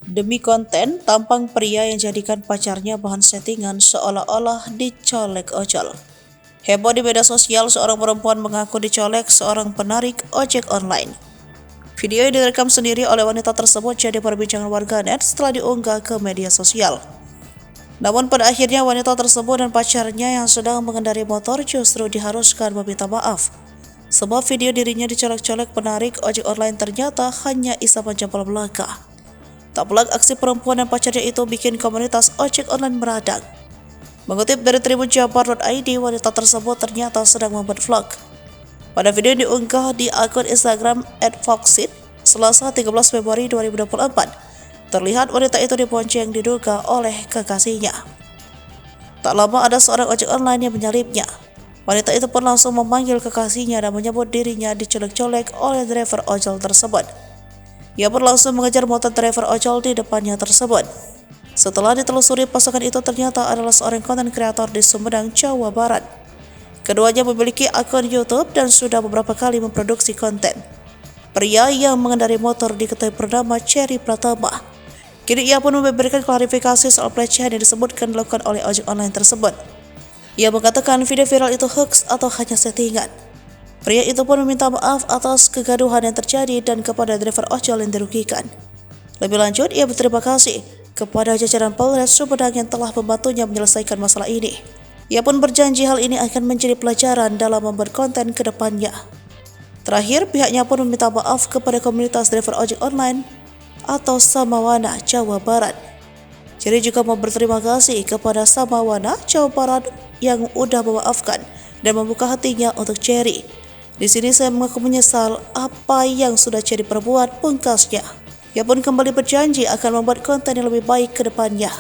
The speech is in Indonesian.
Demi konten, tampang pria yang jadikan pacarnya bahan settingan seolah-olah dicolek ojol. Heboh di media sosial, seorang perempuan mengaku dicolek seorang penarik ojek online. Video yang direkam sendiri oleh wanita tersebut jadi perbincangan warganet setelah diunggah ke media sosial. Namun pada akhirnya wanita tersebut dan pacarnya yang sedang mengendarai motor justru diharuskan meminta maaf. Sebab video dirinya dicolek-colek penarik ojek online ternyata hanya isapan jempol belaka. Tak pelak aksi perempuan dan pacarnya itu bikin komunitas ojek online meradang. Mengutip dari tribunjabar.id, wanita tersebut ternyata sedang membuat vlog. Pada video yang diunggah di akun Instagram @foxit, Selasa 13 Februari 2024, terlihat wanita itu dibonceng diduga oleh kekasihnya. Tak lama ada seorang ojek online yang menyalipnya. Wanita itu pun langsung memanggil kekasihnya dan menyebut dirinya dicolek-colek oleh driver ojol tersebut. Ia pun langsung mengejar motor driver ojol di depannya tersebut. Setelah ditelusuri, pasangan itu ternyata adalah seorang konten kreator di Sumedang, Jawa Barat. Keduanya memiliki akun YouTube dan sudah beberapa kali memproduksi konten. Pria yang mengendarai motor diketahui bernama Cherry Pratama. Kini ia pun memberikan klarifikasi soal pelecehan yang disebutkan dilakukan oleh ojek online tersebut. Ia mengatakan video viral itu hoax atau hanya settingan. Pria itu pun meminta maaf atas kegaduhan yang terjadi dan kepada driver ojol yang dirugikan. Lebih lanjut, ia berterima kasih kepada jajaran Polres Sumedang yang telah membantunya menyelesaikan masalah ini. Ia pun berjanji hal ini akan menjadi pelajaran dalam membuat konten ke depannya. Terakhir, pihaknya pun meminta maaf kepada komunitas driver ojek online atau Samawana, Jawa Barat. Jadi juga mau berterima kasih kepada Samawana, Jawa Barat yang udah memaafkan dan membuka hatinya untuk Cherry. Di sini saya mengaku menyesal apa yang sudah Cherry perbuat, pungkasnya. Ia pun kembali berjanji akan membuat konten yang lebih baik ke depannya.